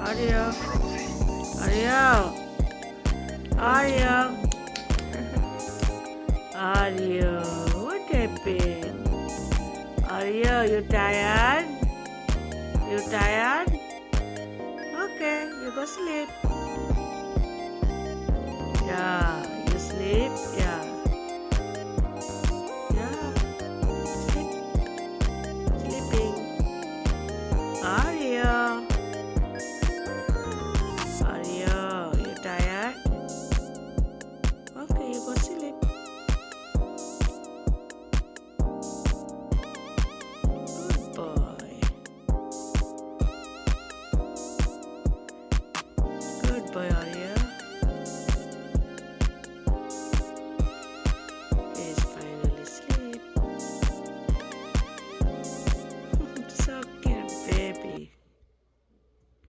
Arya, Arya, Arya, Arya, what happened? Arya, you tired? You tired? Okay, you go sleep. Yeah, you sleep. Yeah, yeah, sleep, sleeping. Arya, Arya, you tired? Okay, you go sleep. Good boy. Good boy, Arya.